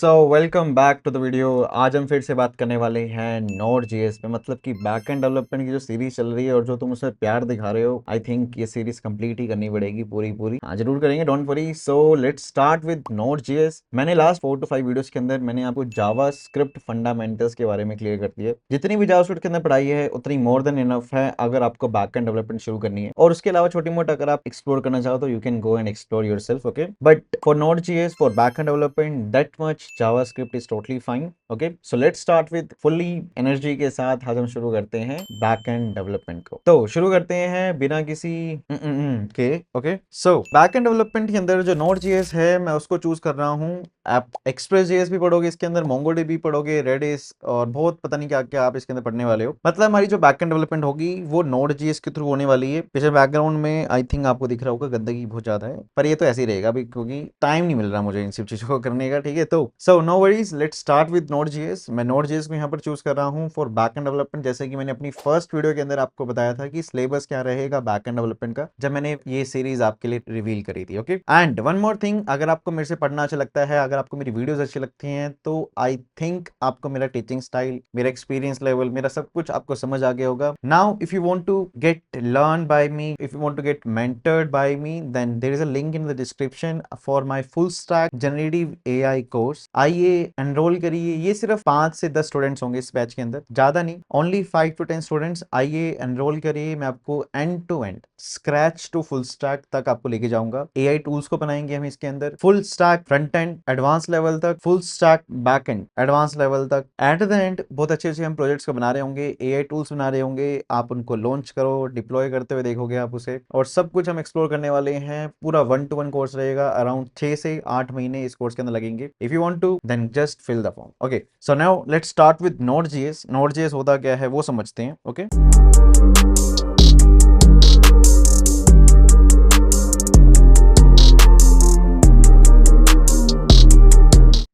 So welcome back to the video. आज हम फिर से बात करने वाले हैं नोड जेएस पे, मतलब कि बैक एंड डेवलपमेंट की जो सीरीज चल रही है और जो तुम उसमें प्यार दिखा रहे हो, आई थिंक ये सीरीज कंप्लीट ही करनी पड़ेगी पूरी पूरी। हाँ जरूर करेंगे, don't worry. So let's start with node JS. मैंने लास्ट 4 to 5 वीडियोस के अंदर मैंने आपको जावा स्क्रिप्ट फंडामेंटल्स के बारे में क्लियर कर दिया। जितनी भी जावा स्क्रिप्ट के अंदर पढ़ाई है उतनी मोर देन इनफ है अगर आपको बैक एंड डेवलपमेंट शुरू करनी है। और उसके अलावा छोटी मोटी अगर आप एक्सप्लोर करना चाहो तो you can go and explore yourself, okay. But for node JS, for back and development, that much JavaScript is totally fine. Okay, so let's start with fully energy के साथ। आज हम शुरू करते हैं बैक एंड डेवलपमेंट को। तो शुरू करते हैं बिना किसी के। Okay, so back and development के अंदर जो नोड जेएस है मैं उसको चूज कर रहा हूँ। आप एक्सप्रेस जेएस भी पढ़ोगे इसके अंदर, मोंगोडीबी पढ़ोगे, रेडिस और बहुत पता नहीं क्या क्या आप इसके अंदर पढ़ने वाले हो। मतलब हमारी जो बैक एंड डेवलपमेंट होगी वो नोड जेएस के थ्रू होने वाली है। पीछे बैकग्राउंड में आई थिंक आपको दिख रहा होगा गंदगी बहुत ज्यादा है, पर ये तो ऐसे ही रहेगा अभी क्योंकि टाइम नहीं मिल रहा मुझे इन सब चीजों को करने का। ठीक है, तो so no worries, let's start with node JS. मैं नोड जेएस को यहाँ पर चूज कर रहा हूँ फॉर बैक एंड डेवलपमेंट। जैसे कि मैंने अपनी फर्स्ट वीडियो के अंदर आपको बताया था कि सिलेबस क्या रहेगा बैक एंड डेवलपमेंट का, जब मैंने ये सीरीज आपके लिए रिवील करी थी। Okay, and one more thing, अगर आपको मेरे से पढ़ना अच्छा लगता है, अगर आपको मेरी वीडियोस अच्छी लगती हैं, तो आई थिंक आपको मेरा टीचिंग स्टाइल, मेरा एक्सपीरियंस लेवल, मेरा सब कुछ आपको समझ आ गया होगा। Now if you want to get learn by me, if you want to get mentored by me, then there is a link in the description for my full stack generative AI course. आइए enrol करिए। ये सिर्फ 5 से 10 students होंगे इस batch के अंदर, ज्यादा नहीं, ओनली 5 to 10 स्टूडेंट्स। आइए एनरोल करिए। मैं आपको end to end, scratch to full stack तक आपको लेके जाऊंगा। एआई टूल्स को बनाएंगे हम इसके अंदर, full stack front end advance level तक, full stack back end advance level तक। एट द एंड बहुत अच्छे अच्छे हम प्रोजेक्ट्स को बना रहे होंगे, एआई टूल्स बना रहे होंगे। आप उनको लॉन्च करो, डिप्लॉय करते हुए देखोगे आप उसे, और सब कुछ हम एक्सप्लोर करने वाले हैं। पूरा 1-to-1 कोर्स रहेगा, अराउंड 6 से 8 महीने इस कोर्स के अंदर लगेंगे। If you want to then just fill the form. Okay, so now let's start with node JS. Node JS होता क्या है वो समझते हैं। ओके,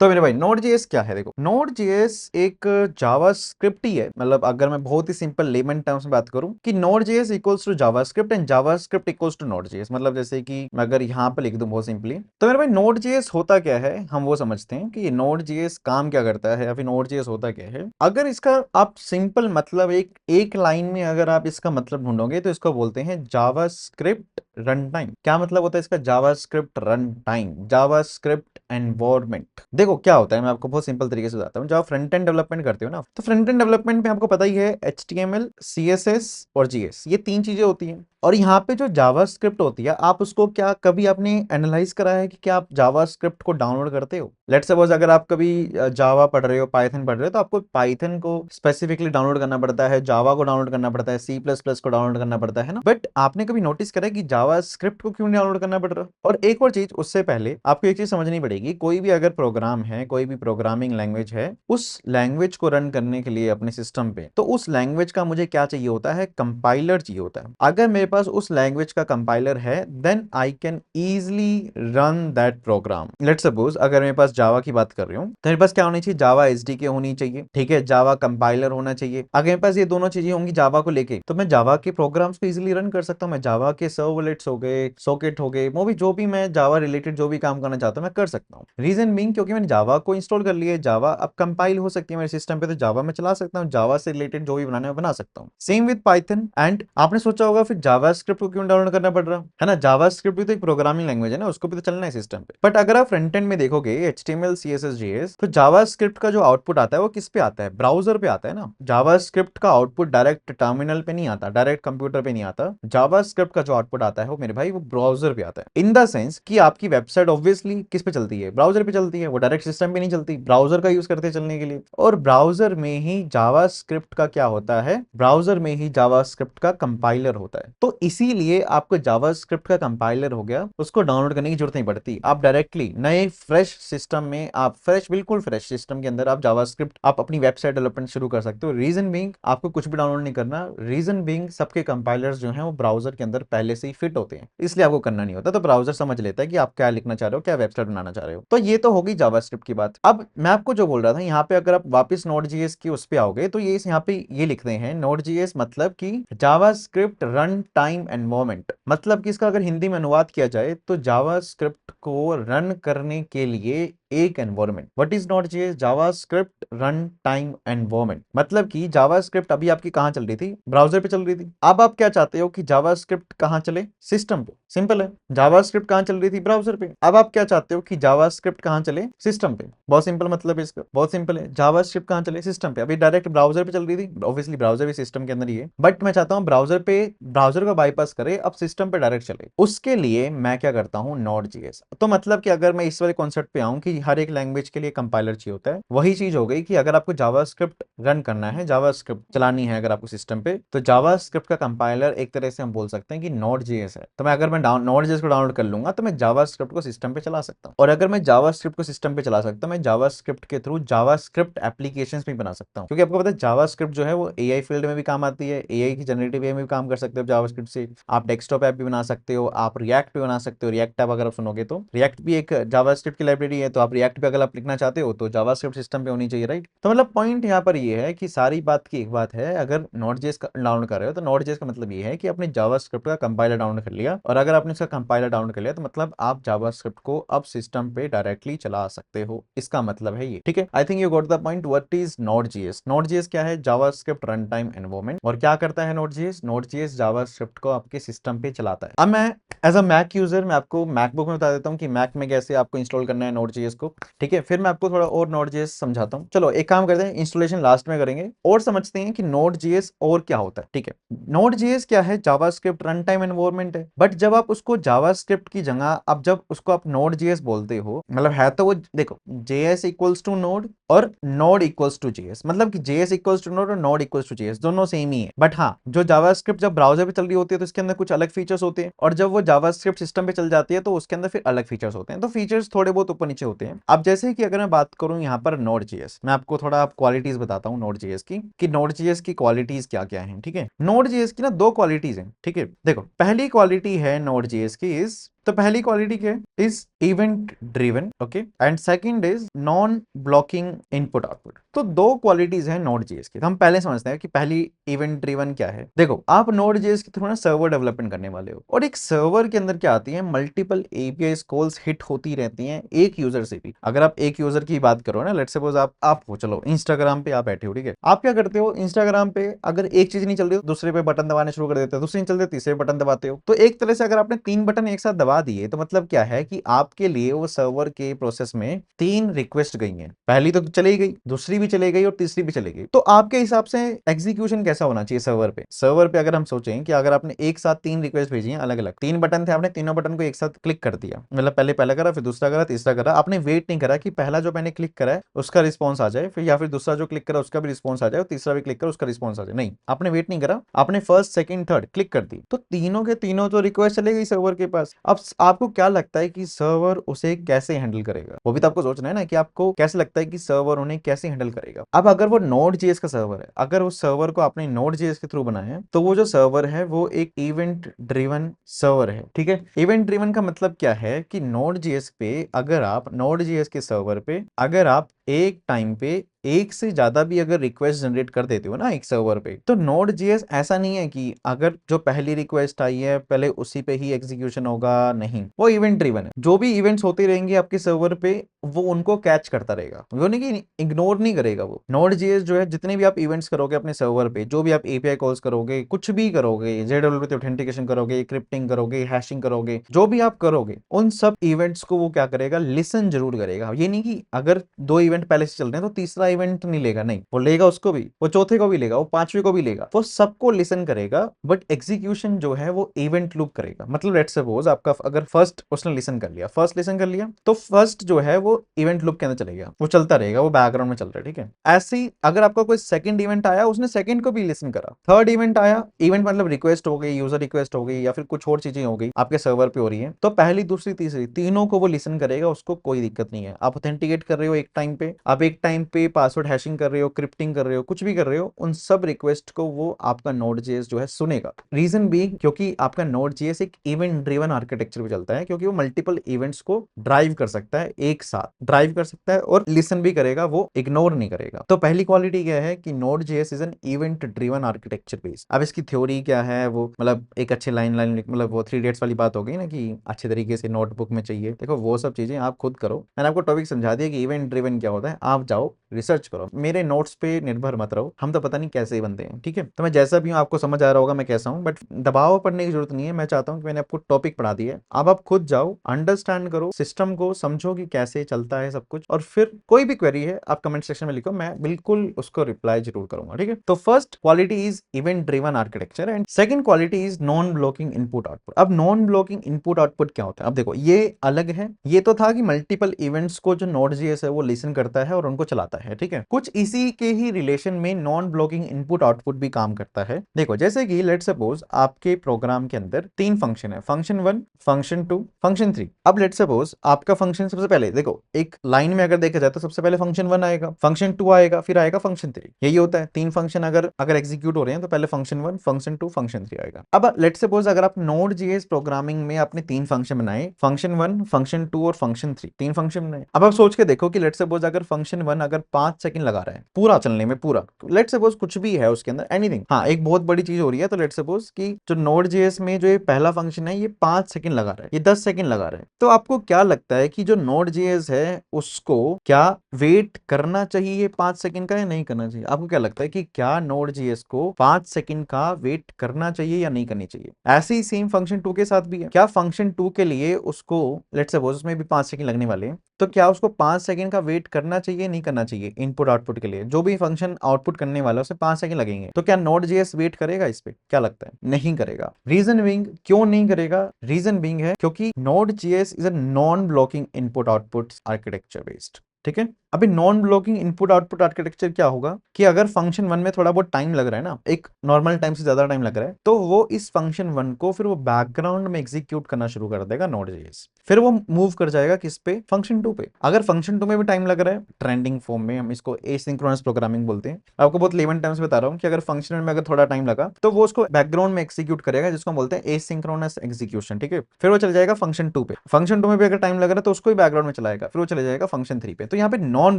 तो मेरे भाई नोड जेएस क्या है? देखो, नोड जेएस एक जावास्क्रिप्ट ही है। मतलब अगर मैं बहुत ही सिंपल लेमन टर्म्स में बात करूं कि node JS equals to JavaScript and JavaScript equals to node JS. मतलब जैसे कि मैं अगर यहां पे लिख दूं बहुत सिंपली, तो मेरे भाई नोड जेएस होता क्या है हम वो समझते हैं कि ये नोड जेएस काम क्या करता है या फिर नोड जेएस होता क्या है। अगर इसका आप सिंपल मतलब एक लाइन में अगर आप इसका मतलब ढूंढोगे तो इसको बोलते हैं जावास्क्रिप्ट रन टाइम। क्या मतलब होता है इसका? JavaScript run time, JavaScript environment. देखो क्या होता है, मैं आपको बहुत सिंपल तरीके से बताता हूँ। जब आप फ्रंट एंड डेवलपमेंट करते हो ना, तो फ्रंट एंड डेवलपमेंट में आपको पता ही है HTML, CSS और GS, ये 3 चीजें होती हैं। और यहाँ पे जो जावास्क्रिप्ट होती है, आप उसको क्या कभी आपने एनालाइज करा है कि क्या आप जावास्क्रिप्ट को डाउनलोड करते हो? लेट्स सपोज अगर आप कभी जावा पढ़ रहे हो, पाइथन पढ़ रहे हो, तो आपको पाइथन को स्पेसिफिकली डाउनलोड करना पड़ता है, जावा को डाउनलोड करना पड़ता है, C++ को डाउनलोड करना पड़ता है ना। बट आपने कभी नोटिस करा है कि जावास्क्रिप्ट को क्यों डाउनलोड करना पड़ रहा? और एक और चीज, उससे पहले आपको एक चीज समझनी पड़ेगी। कोई भी अगर प्रोग्राम है, कोई भी प्रोग्रामिंग लैंग्वेज है, उस लैंग्वेज को रन करने के लिए अपने सिस्टम पे, तो उस लैंग्वेज का मुझे क्या चाहिए होता है? कंपाइलर चाहिए होता है। अगर मेरे पास उस लैंग्वेज का कंपाइलर है, then I can easily run that program. Let's suppose अगर मेरे पास जावा की बात कर रही हूँ, तो मेरे पास क्या होनी चाहिए? जावा SDK होनी चाहिए, ठीक है, जावा कंपाइलर होना चाहिए। अगर मेरे पास ये दोनों चीजें होंगी जावा को लेके, तो मैं जावा के प्रोग्राम्स को इजीली रन कर सकता हूँ। मैं जावा के सर्वलेट्स हो गए, सॉकेट हो गए, वो भी जो भी मैं जावा रिलेटेड जो भी काम करना चाहता हूँ मैं कर सकता हूँ। रीजन बीइंग क्योंकि मैंने जावा को इंस्टॉल कर लिया है, जावा अब कंपाइल हो सकती है मेरे सिस्टम पे, तो जावा में चला सकता हूँ, जावा से रिलेटेड जो भी बनाना है बना सकता हूँ। Same with Python. एंड आपने सोचा होगा फिर जावास्क्रिप्ट को क्यों डाउनलोड करना पड़ रहा है ना? जावास्क्रिप्ट भी तो एक प्रोग्रामिंग लैंग्वेज है ना, उसको भी तो चलना है सिस्टम पे। बट अगर आप फ्रंट एंड में देखोगे HTML, CSS, JS, तो जावास्क्रिप्ट का जो आउटपुट आता है वो किस पे आता है? ब्राउजर पे आता है ना। जावास्क्रिप्ट का आउटपुट डायरेक्ट टर्मिनल पे नहीं आता, डायरेक्ट कंप्यूटर पे नहीं आता। जावास्क्रिप्ट का जो आउटपुट आता है वो मेरे भाई वो ब्राउजर पे आता है। इन द सेंस कि आपकी वेबसाइट ऑब्वियसली किस पे चलती है? ब्राउजर पे चलती है, वो डायरेक्ट सिस्टम पे नहीं चलती, ब्राउजर का यूज करते हैं चलने के लिए। और ब्राउजर में ही जावास्क्रिप्ट का क्या होता है? ब्राउजर में ही जावास्क्रिप्ट का कंपाइलर होता है। तो इसीलिए आपको जावास्क्रिप्ट का कंपाइलर हो गया, उसको डाउनलोड करने की जरूरत नहीं पड़ती। आप डायरेक्टली नए फ्रेश सिस्टम में, आप फ्रेश, बिल्कुल फ्रेश सिस्टम के अंदर आप जावास्क्रिप्ट, आप अपनी वेबसाइट डेवलपमेंट शुरू कर सकते हो। रीजन बीइंग आपको कुछ भी डाउनलोड नहीं करना। रीजन बीइंग सबके कंपाइलर्स जो हैं वो ब्राउजर के अंदर पहले से ही फिट होते हैं, इसलिए आपको करना नहीं होता। तो ब्राउजर समझ लेता है कि आप क्या लिखना चाह रहे हो, क्या वेबसाइट बनाना चाह रहे हो। तो ये तो होगी जावास्क्रिप्ट की बात। अब मैं आपको जो बोल रहा था, यहाँ पे अगर आप वापस Node.js की उस पे आओगे, तो ये यहाँ पे ये लिखते हैं Node.js मतलब कि जावास्क्रिप्ट रन टाइम एनवायरनमेंट। मतलब कि इसका अगर हिंदी में अनुवाद किया जाए तो जावास्क्रिप्ट को रन करने के लिए एक environment. What is node JS? JavaScript run time environment. मतलब कि जावास्क्रिप्ट अभी आपकी कहां चल रही थी? ब्राउजर पे चल रही थी। अब आप क्या चाहते हो कि जावास्क्रिप्ट कहां चले? सिस्टम पे। सिंपल है। जावास्क्रिप्ट कहां चल रही थी? ब्राउजर पे। अब आप क्या चाहते हो कि जावास्क्रिप्ट कहां चले? सिस्टम पे। बहुत सिंपल मतलब है इसका, बहुत सिंपल है। जावास्क्रिप्ट कहां चले? सिस्टम पे। अभी डायरेक्ट ब्राउजर पे चल रही थी, ऑब्वियसली ब्राउजर भी सिस्टम के अंदर ही है, बट मैं चाहता हूं ब्राउजर पे, ब्राउजर को बाईपास करे, अब सिस्टम पे डायरेक्ट चले। उसके लिए मैं क्या करता हूं? Node JS. तो मतलब कि अगर मैं इस वाले कॉन्सेप्ट पे आऊं कि हर एक लैंग्वेज के लिए कंपाइलर चाहिए होता है, वही चीज हो गई कि अगर आपको जावास्क्रिप्ट रन करना है, जावास्क्रिप्ट चलानी है अगर आपको सिस्टम पे, तो जावास्क्रिप्ट का कंपाइलर एक तरह से हम बोल सकते हैं कि नोड जेएस है। तो मैं अगर मैं नोड जेएस को डाउनलोड कर लूंगा तो मैं जावास्क्रिप्ट को सिस्टम पे चला सकता हूं। और अगर मैं जावास्क्रिप्ट को सिस्टम पे चला सकता हूं, मैं जावास्क्रिप्ट के थ्रू जावास्क्रिप्ट एप्लीकेशंस भी बना सकता हूं। क्योंकि आपको पता है जावास्क्रिप्ट जो है वो एआई फील्ड में भी काम आती है, एआई की जनरेटिव एआई में भी काम कर सकते हो जावास्क्रिप्ट से। आप डेस्कटॉप ऐप भी बना सकते हो, आप रिएक्ट भी बना सकते हो। रिएक्ट ऐप अगर आप सुनोगे तो रिएक्ट भी एक जावास्क्रिप्ट की लाइब्रेरी है, तो आप रिएक्ट पे अगर आप लिखना चाहते हो तो जावास्क्रिप्ट सिस्टम पे होनी चाहिए, राइट? तो मतलब पॉइंट यहाँ पर ये है कि सारी बात की एक बात है, अगर नोड जेएस का डाउनलोड कर रहे हो तो नोड जेएस का मतलब ये है कि आपने जावास्क्रिप्ट का कंपाइलर डाउनलोड कर लिया, और अगर आपने इसका कंपाइलर डाउनलोड कर लिया तो मतलब आप जावास्क्रिप्ट को अब सिस्टम पे डायरेक्टली चला सकते हो, इसका मतलब है ये। ठीक है, I think you got the point. What is node JS? Node JS क्या है? JavaScript run time environment. और क्या करता है node JS? Node JS JavaScript को आपके सिस्टम पे चलाता है। अब मैं एज अ मैक यूजर मैं आपको मैकबुक में बता देता हूँ कि मैक में कैसे आपको इंस्टॉल करना है नोड जेएस को। ठीक है, फिर मैं आपको थोड़ा और नोड जेएस समझाता हूँ। चलो एक काम करते हैं, इंस्टॉलेशन लास्ट में करेंगे और समझते हैं कि नोड जेएस और क्या होता है। ठीक है, नोड जेएस क्या है? जावास्क्रिप्ट रन टाइम एनवायरनमेंट है, बट जब आप उसको जावास्क्रिप्ट की जगह, अब जब उसको आप नोड जेएस बोलते हो, मतलब है तो वो, देखो जेएस इक्वल्स टू नोड और नोड इक्वल्स टू जेएस, मतलब कि जेएस इक्वल्स टू नोड और नोड इक्वल्स टू जेएस दोनों सेम ही है। बट हाँ, जो जावास्क्रिप्ट जब ब्राउजर पे चल रही होती है तो इसके अंदर कुछ अलग फीचर्स होते हैं, और जब वो जावास्क्रिप्ट सिस्टम पे चल जाती है तो उसके अंदर फिर अलग फीचर्स होते हैं। तो फीचर्स थोड़े बहुत ऊपर नीचे होते हैं। अब जैसे कि अगर मैं बात करूं यहाँ पर नोड जेएस, मैं आपको थोड़ा क्वालिटीज बताता हूँ नोड जेएस की, कि नोड जेएस की क्वालिटीज क्या क्या है। ठीक है, नोड जेएस की ना दो क्वालिटीज हैं। ठीक है, देखो पहली क्वालिटी है नोड जेएस की इज, तो पहली क्वालिटी क्या है? Is event driven, okay, and second is non blocking input output. तो दो क्वालिटीज हैं नोड जेएस की। तो हम पहले समझते हैं कि पहली इवेंट ड्रिवन क्या है। देखो आप नोड जेएस के थ्रू ना सर्वर डेवलपमेंट करने वाले हो, और एक सर्वर के अंदर क्या आती है? मल्टीपल एपीआई कॉल्स हिट होती रहती हैं एक यूजर से भी। अगर आप एक यूजर की बात करो ना, लेट्स सपोज आप हो, चलो इंस्टाग्राम पे आप बैठे हो, ठीक है, आप क्या करते हो? इंस्टाग्राम पे अगर एक चीज नहीं चल रही हो, दूसरे पे बटन दबाने शुरू कर देते हो, दूसरी नहीं चल रही, तीसरे बटन दबाते हो। तो एक तरह से अगर आपने तीन बटन एक साथ दबा दिए तो मतलब क्या है कि आपके लिए वो सर्वर के प्रोसेस में तीन रिक्वेस्ट गई हैं। पहली तो चली गई, दूसरी भी चली गई और तीसरी भी चली गई। तो आपके हिसाब से एग्जीक्यूशन कैसा होना चाहिए सर्वर पे? सर्वर पे अगर हम सोचें कि अगर आपने एक साथ तीन रिक्वेस्ट भेजी हैं, अलग अलग तीन बटन थे, आपने तीनों बटन को एक साथ क्लिक कर दिया, मतलब पहले पहला करा, फिर दूसरा करा, तीसरा करा, आपने वेट नहीं करा कि पहला जो मैंने क्लिक करा है उसका रिस्पॉन्स आ जाए, फिर या फिर दूसरा जो क्लिक करा उसका भी रिस्पॉन्स आ जाए, और तीसरा भी क्लिक करा उसका रिस्पॉन्स आ जाए। नहीं, आपने वेट नहीं करा, आपने फर्स्ट सेकंड थर्ड क्लिक कर दी, तो तीनों के तीनों तो रिक्वेस्ट चले गई सर्वर के पास। अब आपको क्या लगता है कि सर्वर उसे कैसे हैंडल करेगा? वो भी तो आपको सोचना है ना कि आपको कैसे लगता है कि सर्वर उन्हें कैसे हैंडल करेगा। अब अगर वो नोड जेएस का सर्वर है, अगर उस सर्वर को आपने नोड जेएस के थ्रू बनाया है, तो वो जो सर्वर है वो एक इवेंट ड्रिवन सर्वर है। ठीक है, इवेंट ड्रिवन का मतलब क्या है कि नोड जेएस पे, अगर आप नोड जेएस के सर्वर पे अगर आप एक टाइम पे एक से ज्यादा भी अगर रिक्वेस्ट जनरेट कर देते हो ना एक सर्वर पे, तो नोड जेएस ऐसा नहीं है कि अगर जो पहली रिक्वेस्ट आई है पहले उसी पे ही एग्जीक्यूशन होगा, नहीं, वो इवेंट ड्रिवन है। जो भी इवेंट्स होते रहेंगे आपके सर्वर पे वो उनको कैच करता रहेगा, वो नहीं कि इग्नोर नहीं करेगा। वो नोड जेएस जो है, जितने भी आप इवेंट्स करोगे अपने सर्वर पे, जो भी आप एपीआई कॉल्स करोगे, कुछ भी करोगे, जेडब्ल्यू पे ऑथेंटिकेशन करोगे, क्रिप्टिंग करोगे, हैशिंग करोगे, जो भी आप करोगे, उन सब इवेंट्स को वो क्या करेगा? लिसन जरूर करेगा। ये नहीं कि अगर दो इवेंट पहले से चल रहे हैं तो तीसरा इवेंट नहीं लेगा, नहीं, वो लेगा उसको भी, वो चौथे को भी लेगा, वो पांचवे को भी लेगा, वो सबको लिसन करेगा, बट एग्जीक्यूशन जो है वो इवेंट लूप करेगा। मतलब लेट्स सपोज आपका अगर फर्स्ट उसने लिसन कर लिया, फर्स्ट लिसन कर लिया, तो फर्स्ट जो है वो इवेंट लूप के अंदर चलेगा, वो चलता रहेगा, वो बैकग्राउंड में चल रहा है। ठीक है, ऐसे ही अगर आपका कोई सेकंड इवेंट आया, उसने सेकंड को भी लिसन करा, थर्ड इवेंट आया, इवेंट मतलब रिक्वेस्ट हो गई, यूजर रिक्वेस्ट हो गई, या फिर कुछ और चीजें हो गई आपके सर्वर पे हो रही है, तो पहली दूसरी तीसरी तीनों को वो लिसन करेगा, उसको कोई दिक्कत नहीं है। आप ऑथेंटिकेट कर रहे हो एक टाइम पे, आप एक टाइम पे पासवर्ड हैशिंग कर रहे हो, क्रिप्टिंग कर रहे हो, कुछ भी कर रहे हो, उन सब रिक्वेस्ट को वो आपका Node.js जो है सुनेगा। रीजन भी क्योंकि आपका Node.js एक इवेंट ड्रिवन आर्किटेक्चर पे चलता है, क्योंकि वो मल्टीपल इवेंट्स को ड्राइव कर सकता है, एक साथ ड्राइव कर सकता है और लिसन भी करेगा, वो इग्नोर नहीं करेगा। तो पहली क्वालिटी क्या है कि Node.js is an event driven architecture base. अब इसकी थ्योरी क्या है, वो मतलब एक अच्छे लाइन मतलब वो 3 डेट्स वाली बात हो गई ना कि अच्छे तरीके से नोटबुक में चाहिए, देखो वो सब चीजें आप खुद करो। मैंने आपको टॉपिक समझा दिया कि इवेंट ड्रिवन क्या होता है, आप जाओ रिसर्च करो, मेरे नोट्स पे निर्भर मत रहो, हम तो पता नहीं कैसे ही बनते हैं, ठीक है। तो मैं जैसा भी हूँ, आपको समझ आ रहा होगा मैं कैसा हूँ, बट दबाव पड़ने की जरूरत नहीं है। मैं चाहता हूँ कि मैंने आपको टॉपिक पढ़ा दिया है, अब आप खुद जाओ, अंडरस्टैंड करो सिस्टम को, समझो कि कैसे चलता है सब कुछ, और फिर कोई भी क्वेरी है आप कमेंट सेक्शन में लिखो, मैं बिल्कुल उसको रिप्लाई जरूर करूंगा, ठीक है। तो first quality is event driven architecture and second quality is non blocking input output. अब नॉन ब्लॉकिंग इनपुट आउटपुट क्या होता है, अब देखो ये अलग है। ये तो था कि मल्टीपल इवेंट्स को जो Node.js है वो लिसन करता है और उनको चलाता है, ठीक है। कुछ इसी के ही रिलेशन में नॉन ब्लॉकिंग इनपुट आउटपुट भी काम करता है। देखो जैसे कि लेट सपोज आपके प्रोग्राम के अंदर 3 फंक्शन है, फंक्शन 1, फंक्शन 2, फंक्शन 3। अब लेट सपोज आपका फंक्शन सबसे पहले, देखो एक लाइन में अगर देखा जाए तो सबसे पहले फंक्शन 1 आएगा, फंक्शन 2 आएगा, फिर आएगा फंक्शन 3। यही होता है, 3 फंक्शन अगर एग्जीक्यूट हो रहे हैं तो पहले फंक्शन 1, फंक्शन 2, फंक्शन 3 आएगा। अब लेट सपोज अगर आप Node.js प्रोग्रामिंग में आपने 3 फंक्शन बनाए, फंक्शन 1, फंक्शन 2 और फंक्शन 3, 3 फंक्शन बनाए। अब आप सोच के देखो कि लेट सपोज अगर फंक्शन 1 अगर 5 सेकंड लगा रहा है पूरा चलने में, पूरा लेट सपोज कुछ भी है उसके अंदर, एनीथिंग, हाँ एक बहुत बड़ी चीज हो रही है, तो लेट सपोज कि जो Node.js में जो ये पहला फंक्शन है ये 5 सेकंड लगा रहा है, ये 10 सेकंड लगा रहा है, तो आपको क्या लगता है कि जो Node.js है उसको क्या वेट करना चाहिए 5 सेकंड का या नहीं करना चाहिए? आपको क्या लगता है कि क्या Node.js को 5 सेकंड का वेट करना चाहिए या नहीं करनी चाहिए? ऐसे ही सेम फंक्शन 2 के साथ भी है। क्या फंक्शन 2 के लिए उसको लेट्स सपोज उसमें भी 5 सेकंड लगने वाले हैं, तो क्या उसको 5 सेकंड का वेट करना चाहिए नहीं करना चाहिए? इनपुट आउटपुट के लिए जो भी फंक्शन आउटपुट करने वाला है उसे 5 सेकंड लगेंगे, तो क्या Node.js वेट करेगा इस पे? क्या लगता है? नहीं करेगा। रीजन बीइंग, क्यों नहीं करेगा? रीजन बीइंग है क्योंकि Node.js is a non blocking input output architecture based, ठीक है। अभी non blocking input output architecture क्या होगा कि अगर फंक्शन 1 में थोड़ा बहुत टाइम लग रहा है ना, एक नॉर्मल टाइम से ज्यादा टाइम लग रहा है, तो वो इस फंक्शन 1 को फिर वो बैकग्राउंड में एग्जीक्यूट करना शुरू कर देगा Node.js, फिर वो मूव कर जाएगा किस पे? फंक्शन 2 पे। अगर फंक्शन 2 में भी टाइम लग रहा है, ट्रेंडिंग फॉर्म में हम इसको एसिंक्रोनस प्रोग्रामिंग बोलते हैं, आपको बहुत लेमन टर्म्स बता रहा हूँ कि अगर फंक्शन में अगर थोड़ा टाइम लगा तो वो उसको बैकग्राउंड में एग्जीक्यूट करेगा, जिसको हम बोलते हैं एसिंक्रोनस एग्जीक्यूशन, ठीक है। फिर वो चल जाएगा फंक्शन 2 पे, फंक्शन 2 में भी अगर टाइम लग रहा है तो उसको भी बैकग्राउंड में चलाएगा, फिर वो चले जाएगा फंक्शन 3 पे। तो यहाँ पे नॉन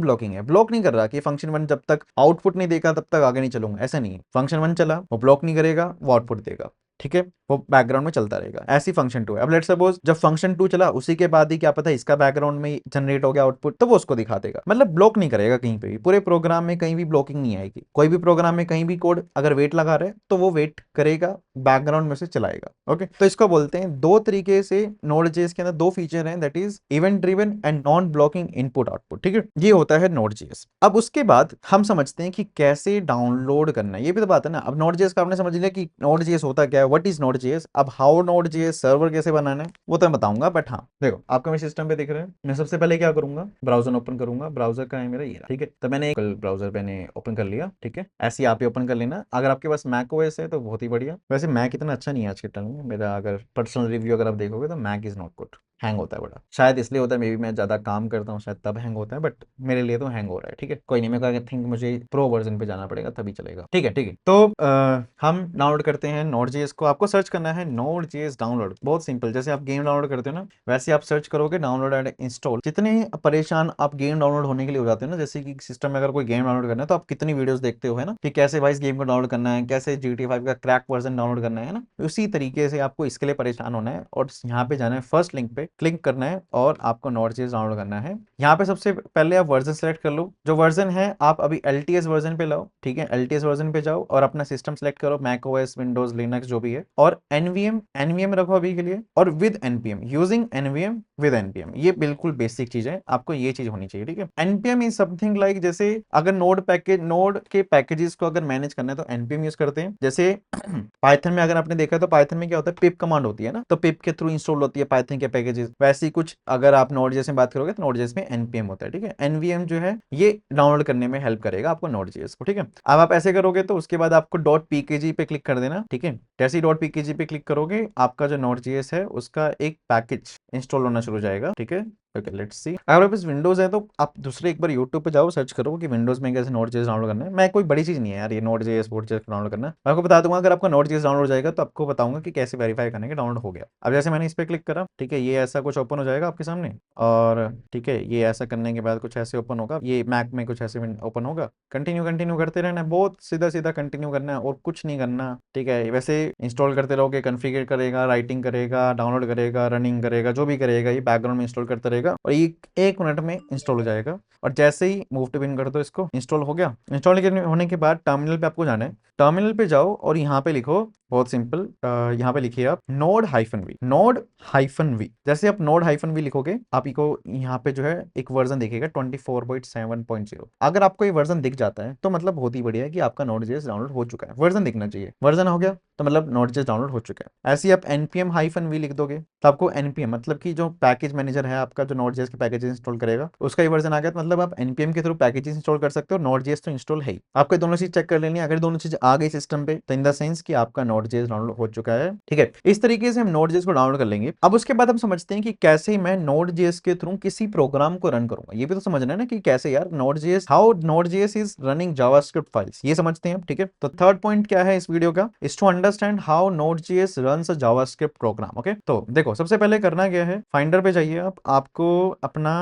ब्लॉकिंग है, ब्लॉक नहीं कर रहा कि फंक्शन 1 जब तक आउटपुट नहीं देगा तब तक आगे नहीं चलूंगा, ऐसा नहीं है। फंक्शन 1 चला, वो ब्लॉक नहीं करेगा, वो आउटपुट देगा, ठीक है, वो बैकग्राउंड में चलता रहेगा। ऐसी फंक्शन 2 है। अब लेट्स सपोज जब फंक्शन 2 चला उसी के बाद ही क्या पता इसका बैकग्राउंड में जनरेट हो गया आउटपुट, तो वो उसको दिखा देगा, मतलब ब्लॉक नहीं करेगा कहीं पे भी, पूरे प्रोग्राम में कहीं भी ब्लॉकिंग नहीं आएगी। कोई भी प्रोग्राम में कहीं भी कोड अगर वेट लगा रहे तो वो वेट करेगा, बैकग्राउंड में से चलाएगा, ओके। तो इसको बोलते हैं, 2 तरीके से Node.js के अंदर 2 फीचर हैं, that is event driven and non blocking input output, ठीक है। ये होता है Node.js। अब उसके बाद हम समझते हैं कि कैसे डाउनलोड करना है, ये भी तो बात है ना। अब Node.js का आपने समझ लिया कि Node.js होता क्या है, व्हाट इज Node.js। अब हाउ Node.js सर्वर कैसे बनाना है वो तो मैं बताऊंगा, बट हाँ देखो आपका मेरे सिस्टम पे दिख रहा है, मैं सबसे पहले क्या करूंगा, ब्राउजर ओपन करूंगा। ब्राउजर का है मेरा ये, ठीक है। तो मैंने एक ब्राउजर मैंने ओपन कर लिया, ठीक है। ऐसे ही आप ही ओपन कर लेना। अगर आपके पास मैक ओएस है तो बहुत ही बढ़िया, वैसे मैक इतना अच्छा नहीं है आज के टाइम में, मेरा अगर पर्सनल रिव्यू अगर आप देखोगे तो Mac is not good, hang होता है बड़ा, शायद इसलिए होता है, मे बी मैं ज्यादा काम करता हूँ शायद तब हैंग होता है, बट मेरे लिए तो हैंग हो रहा है, ठीक है। कोई नहीं, मेरे को आई थिंक मुझे प्रो वर्जन पे जाना पड़ेगा तभी चलेगा, ठीक है, ठीक है। तो हम डाउनलोड करते हैं Node.js को। आपको सर्च करना है Node.js डाउनलोड, बहुत सिंपल, जैसे आप गेम डाउनलोड करते हो ना वैसे आप सर्च करोगे डाउनलोड एंड इंस्टॉल। जितने परेशान आप गेम डाउनलोड होने के लिए हो जाते हो ना, जैसे कि सिस्टम में अगर कोई गेम डाउनलोड करना है तो आप कितनी वीडियोस देखते हो, है ना, कि कैसे भाई इस गेम को डाउनलोड करना है, कैसे GTA 5 का क्रैक वर्जन डाउनलोड करना है ना, उसी तरीके से आपको इसके लिए परेशान होना है और यहाँ पे जाना है, फर्स्ट लिंक पे क्लिक करना है और आपको Node.js डाउनलोड करना है। यहाँ पे सबसे पहले आप वर्जन सेलेक्ट कर लो, जो वर्जन है आप अभी LTS वर्जन पे लाओ, ठीक है। LTS वर्जन पे जाओ और अपना सिस्टम सेलेक्ट करो, मैक ओएस, विंडोज, लिनक्स जो भी है, और एनवीएम रखो अभी के लिए, और with NPM, using NVM with NPM. ये बिल्कुल बेसिक चीज है, आपको ये चीज होनी चाहिए, ठीक है। एनपीएम इज समथिंग लाइक, जैसे अगर नोड के पैकेजेस को अगर मैनेज करना है तो एनपीएम यूज करते हैं। जैसे पाइथन में अगर आपने देखा तो पाइथन में क्या होता है, पिप कमांड होती है ना, तो पिप के थ्रू इंस्टॉल होती है पाइथन के पैकेजेस, वैसे ही कुछ अगर आप Node.js में बात करोगे तो Node.js में एनपीएम होता है, ठीक है। एनवीएम जो है ये डाउनलोड करने में हेल्प करेगा आपको Node.js को, ठीक है। अब आप ऐसे करोगे तो उसके बाद आपको .pkg पे क्लिक कर देना, ठीक है। जैसे ही .pkg पे क्लिक करोगे आपका जो Node.js है उसका एक पैकेज इंस्टॉल होना शुरू हो जाएगा, ठीक है। Okay, let's see. अगर आप इस विंडोज़ है तो आप दूसरे एक बार यूट्यूब पे जाओ, सर्च करो कि विंडोज़ में कैसे नोड.जेएस डाउनलोड करना है। मैं कोई बड़ी चीज़ नहीं है यार ये नोड.जेएस वोड.जेएस डाउनलोड करना। मैं आपको बता दूँगा अगर आपका नोड.जेएस डाउनलोड हो जाएगा तो आपको बताऊँगा कि कैसे वेरीफाई करना है कि डाउनलोड हो गया। अब जैसे मैंने इस पे क्लिक करा, ठीक है, ये ऐसा कुछ ओपन हो जाएगा आपके सामने और ठीक है, ये ऐसा करने के बाद कुछ ऐसे ओपन होगा। ये मैक में कुछ ऐसे ओपन होगा। कंटिन्यू करते रहना है, बहुत सीधा-सीधा कंटिन्यू करना है और कुछ नहीं करना, ठीक है। वैसे इंस्टॉल करते रहोगे, कॉन्फ़िगर करेगा, राइटिंग करेगा, डाउनलोड करेगा, रनिंग करेगा, जो भी करेगा ये बैकग्राउंड में इंस्टॉल करता रहेगा और एक मिनट में इंस्टॉल हो जाएगा। और जैसे ही मूव टू बिन कर दो इसको, इंस्टॉल हो गया। इंस्टॉल होने के बाद टर्मिनल पे आपको जाना है। टर्मिनल पे जाओ और यहाँ पे लिखो, बहुत सिंपल, यहाँ पे लिखिए आप node-v। node-v, जैसे आप node-v लिखोगे आपको यहाँ पे जो है एक वर्जन दिखेगा 24.7.0। अगर आपको ये वर्जन दिख जाता है तो मतलब बहुत ही बढ़िया है कि आपका नोड.जेएस डाउनलोड हो चुका है। वर्जन दिखना चाहिए, वर्जन हो गया तो मतलब नोड.जेएस डाउनलोड हो चुका है। ऐसे ही आप npm-v लिख दोगे तो आपको npm मतलब कि जो पैकेज मैनेजर है आपका, जो नोड.जेएस के पैकेज इंस्टॉल करेगा, उसका ही वर्जन आ गया तो मतलब आप npm के थ्रू पैकेज इंस्टॉल कर सकते हो। नोड.जेएस तो इंस्टॉल है ही। आपको दोनों चीज चेक कर लेनी है। अगर दोनों चीज आ गई सिस्टम पे तो इन द सेंस कि आपका नोड.जेएस डाउनलोड हो चुका है, ठीक है। इस तरीके से हम नोड.जेएस को डाउनलोड कर लेंगे। अब उसके बाद हम समझते हैं कि कैसे मैं नोड.जेएस के थ्रू किसी प्रोग्राम को रन करूंगा। ये भी तो समझना है ना कि कैसे यार Node JS, how Node JS is running JavaScript files, ये समझते हैं हम, ठीक है। तो थर्ड पॉइंट क्या है इस वीडियो का, is to understand how Node JS runs a JavaScript program. Okay, तो देखो सबसे पहले करना क्या है, फाइंडर पे जाइए आप, आपको अपना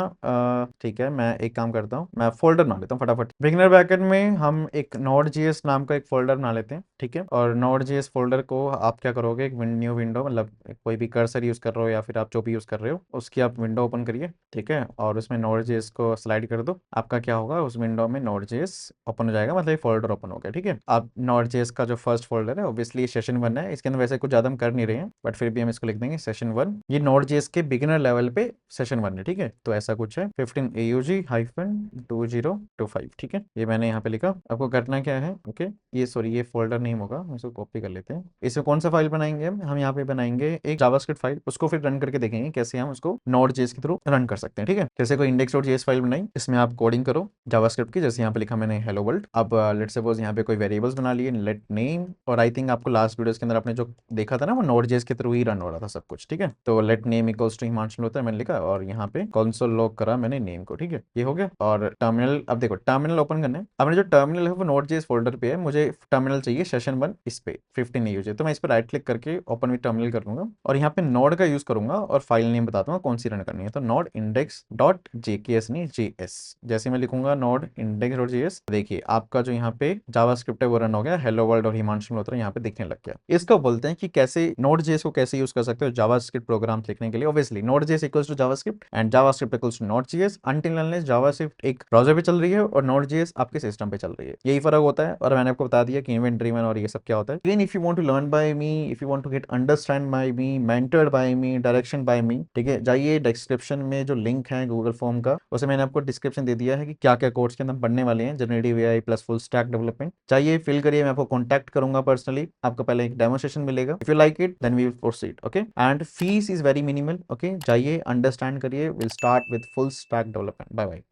ठीक है, मैं एक काम करता हूँ, मैं फोल्डर बना लेता हूँ फटाफट। बिगिनर बैकएंड में हम एक नोड.जेएस नाम का एक फोल्डर बना लेते हैं, ठीक है। और नोड.जेएस फोल्डर को आप क्या करोगे, एक न्यू विंडो, मतलब कोई भी कर्सर यूज कर रहे हो या फिर आप जो भी यूज कर रहे हो उसकी आप विंडो ओपन करिए, ठीक है। और उसमें नोड.जेएस को स्लाइड कर दो। आपका क्या होगा, उस विंडो में नोड.जेएस ओपन हो जाएगा, मतलब ये फोल्डर ओपन हो गया, ठीक है। अब नोड.जेएस का जो फर्स्ट फोल्डर है ऑब्वियसली सेशन 1 है। इसके अंदर वैसे कुछ ज्यादा हम कर नहीं रहे हैं बट फिर भी हम इसको लिख देंगे सेशन 1। ये नोड.जेएस के बिगिनर लेवल पे सेशन 1 है, ठीक है। तो ऐसा कुछ है 15 AUG-2025, ठीक है। ये मैंने यहाँ पे लिखा। आपको करना क्या है, ओके, ये सॉरी ये फोल्डर नेम होगा, इसको कॉपी कर लेते हैं। इसमें कौन सा फाइल बनाएंगे हम यहाँ पे बनाएंगे एक जावास्क्रिप्ट फाइल, उसको फिर रन करके देखेंगे कैसे हम उसको नोड.जेएस के थ्रू रन कर सकते हैं, ठीक है। जैसे कोई index.js फाइल बनाई, इसमें आप कोडिंग करो जावास्क्रिप्ट की, जैसे यहाँ पे लिखा मैंने हेलो वर्ल्ड। अब लेट्स सपोज यहाँ पे कोई वेरिएबल्स बना लिए, लेट नेम, और आई थिंक आपको लास्ट वीडियोस के अंदर आपने जो देखा था ना वो नोड.जेएस के थ्रू ही रन हो रहा था सब कुछ, ठीक है। तो let name equals to Himanshu होता है, मैंने लिखा और यहाँ पे कंसोल लॉग करा मैंने नेम को, ठीक है। ये हो गया। और टर्मिनल, अब देखो टर्मिनल ओपन करना है। अपने जो टर्मिनल है वो नोड.जेएस फोल्डर पे है, मुझे टर्मिनल चाहिए सेशन 1 इस पे 15 यूज है, तो मैं इस पर राइट क्लिक करके ओपन विद टर्मिनल कर लूंगा और यहाँ पे नोड का यूज करूंगा और फाइल नेम बता दूंगा कौन सी रन करनी है। तो नोड इंडेक्स डॉट जेकेएस नहीं जेएस, जैसे मैं लिखूंगा नोड इंडेक्स डॉट जेएस, देखिए आपका जो यहाँ पे जावास्क्रिप्ट है वो रन हो गया, हेलो वर्ल्ड और हिमांशु मल्होत्रा यहाँ पे दिखने लग गया। इसको बोलते हैं कि कैसे नोड.जेएस को कैसे यूज कर सकते हो जावास्क्रिप्ट प्रोग्राम लिखने के लिए। Obviously Node JS equals to JavaScript and JavaScript equals to Node JS until unless JavaScript एक ब्राउज़र पे चल रही है और नोड.जेएस आपके सिस्टम पे चल रही है, यही फर्क होता है। और मैंने आपको बता दिया कि इवेंट ड्रिवन और ये सब क्या होता है। Even if you want to learn by me, if you want to get understand by me, mentored by me, direction by me, ठीक है, जाइए डिस्क्रिप्शन में जो लिंक है गूगल फॉर्म का, उसे मैंने आपको डिस्क्रिप्शन दे दिया है कि क्या क्या कोर्स के अंदर पढ़ने वाले हैं, generative AI plus full stack development. चाहिए फिल करिए, मैं आपको कॉन्टैक्ट करूंगा पर्सनली, आपको पहले एक डेमो सेशन मिलेगा। If you like it then we will proceed, okay. And fees is very minimal, okay. जाइए अंडरस्टैंड करिए, will start with full stack development. Bye bye.